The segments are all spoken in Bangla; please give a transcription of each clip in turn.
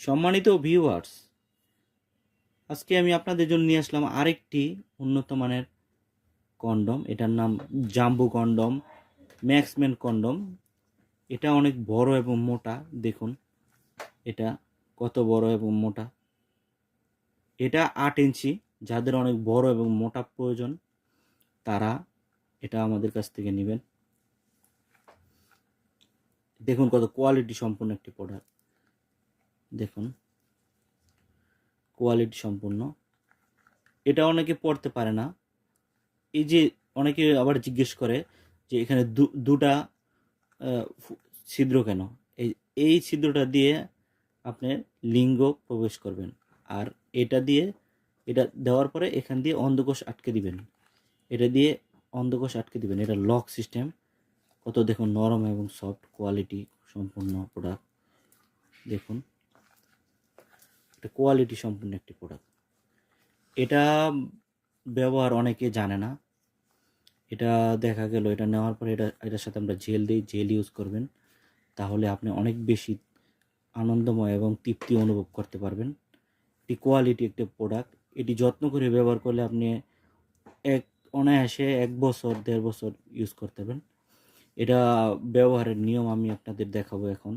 সম্মানিত ভিউয়ার্স, আজকে আমি আপনাদের জন্য নিয়ে আসলাম আরেকটি উন্নত মানের কন্ডম। এটার নাম জাম্বো কন্ডম, ম্যাক্সম্যান কন্ডম। এটা অনেক বড় এবং মোটা। দেখুন এটা কত বড় এবং মোটা। এটা 8 ইঞ্চি। যাদের অনেক বড় এবং মোটা প্রয়োজন তারা এটা আমাদের কাছ থেকে নেবেন। দেখুন কত কোয়ালিটি সম্পন্ন একটি প্রোডাক্ট। দেখুন কোয়ালিটি সম্পন্ন। এটা অনেকে পড়তে পারে না। এই যে অনেকে আবার জিজ্ঞেস করে যে এখানে দুটা ছিদ্র কেন? এই এই ছিদ্রটা দিয়ে আপনি লিঙ্গ প্রবেশ করবেন, আর এটা দিয়ে, এটা দেওয়ার পরে এখান দিয়ে অন্ধকোষ আটকে দিবেন। এটা দিয়ে অন্ধকোষ আটকে দিবেন। এটা লক সিস্টেম। কত দেখুন নরম এবং সফট, কোয়ালিটি সম্পূর্ণ প্রোডাক্ট। দেখুন এটা কোয়ালিটি সম্পূর্ণ একটি প্রোডাক্ট। এটা ব্যবহার অনেকে জানে না। এটা দেখা গেল এটা নেওয়ার পরে এটার সাথে আমরা জেল দিই। জেল ইউজ করবেন, তাহলে আপনি অনেক বেশি আনন্দময় এবং তৃপ্তি অনুভব করতে পারবেন। এটি কোয়ালিটি একটা প্রোডাক্ট। এটি যত্ন করে ব্যবহার করলে আপনি অনায়াসে 1 বছর 1.5 বছর ইউজ করতে পারবেন। এটা ব্যবহারের নিয়ম আমি আপনাদের দেখাবো এখন।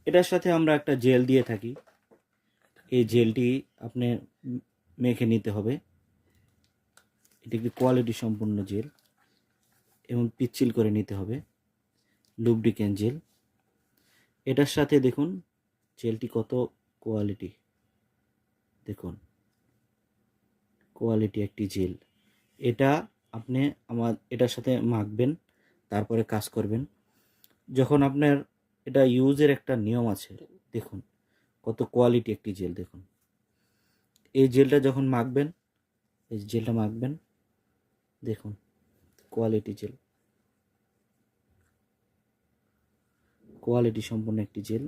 এটার সাথে আমরা একটা জেল দিয়ে থাকি। এই জেলটি আপনি মেখে নিতে হবে। এটি একটি কোয়ালিটি সম্পন্ন জেল এবং পিচ্ছিল করে নিতে হবে। Lubricant gel. এটার সাথে দেখুন জেলটি কত কোয়ালিটি। দেখুন কোয়ালিটি একটি জেল। এটা আপনি এটার সাথে মাখবেন, তারপরে কাজ করবেন। যখন আপনার এটা ইউজের একটা নিয়ম আছে। দেখুন কত কোয়ালিটি একটি জেল। দেখুন এই জেলটা যখন মাখবেন, এই জেলটা মাখবেন, দেখুন কোয়ালিটি জেল, কোয়ালিটি সম্পন্ন একটি জেল।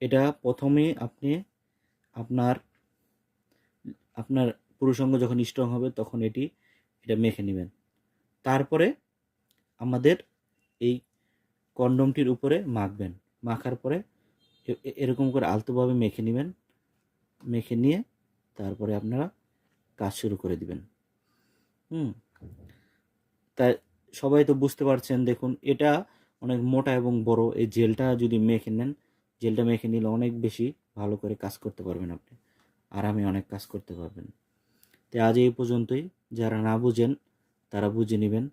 এটা প্রথমে আপনি আপনার আপনার পুরুষাঙ্গ যখন স্ট্রং হবে তখন এটা মেখে নেবেন। তারপরে আমাদের এই কন্ডমটির উপরে মাখবেন। মাখার পরে এরকম করে আলতোভাবে মেখে নেবেন। মেখে নিয়ে তারপরে আপনারা কাজ শুরু করে দিবেন। তাই সবাই তো বুঝতে পারছেন। দেখুন এটা অনেক মোটা এবং বড়। এই জেলটা যদি মেখে নেন, জেলটা মেখে নিলে অনেক বেশি ভালো করে কাজ করতে পারবেন আপনি। আরামে অনেক কাজ করতে পারবেন। তাই আজ এই পর্যন্তই। যারা না বুঝেন তারা বুঝে নেবেন,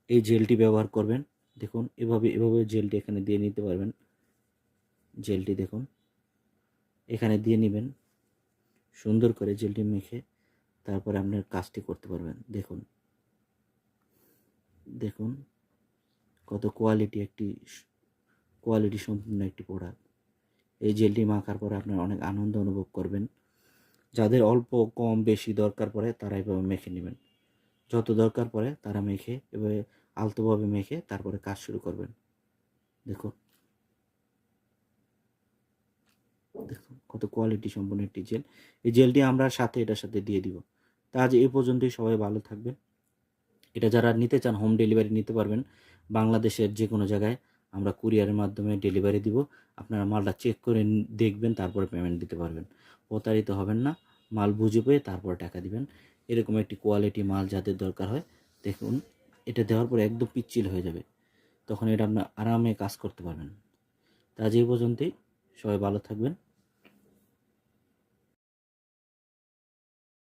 এই জেলটি ব্যবহার করবেন। দেখুন এভাবে জেলটি এখানে দিয়ে নিতে পারবেন। জেলটি দেখুন এখানে দিয়ে নেবেন, সুন্দর করে জেলটি মেখে তারপরে আপনার কাজটি করতে পারবেন। দেখুন দেখুন কত কোয়ালিটি সম্পূর্ণ একটি প্রোডাক্ট। এই জেলটি মাখার পরে আপনার অনেক আনন্দ অনুভব করবেন। যাদের অল্প কম বেশি দরকার পড়ে তারা এভাবে মেখে নেবেন। যত দরকার পড়ে তারা মেখে এভাবে আলতোভাবে মেখে তারপরে কাজ শুরু করবেন। দেখুন দেখুন কত কোয়ালিটি সম্পন্ন একটি জেল। এই জেলটি আমরা এটার সাথে দিয়ে দিব। তা আজ এই পর্যন্তই। সবাই ভালো থাকবেন। এটা যারা নিতে চান হোম ডেলিভারি নিতে পারবেন। বাংলাদেশের যে কোনো জায়গায় আমরা কুরিয়ারের মাধ্যমে ডেলিভারি দিব। আপনারা মালটা চেক করে দেখবেন, তারপরে পেমেন্ট দিতে পারবেন। প্রতারিত হবেন না। মাল বুঝে পেয়ে তারপরে টাকা দিবেন। এরকম একটি কোয়ালিটি মাল যাদের দরকার হয়, দেখুন এটা দেওয়ার পরে একদম পিচ্ছিল হয়ে যাবে। তখন এটা আপনার আরামে কাজ করতে পারবেন। তা আজ এই পর্যন্তই। সবাই ভালো থাকবেন।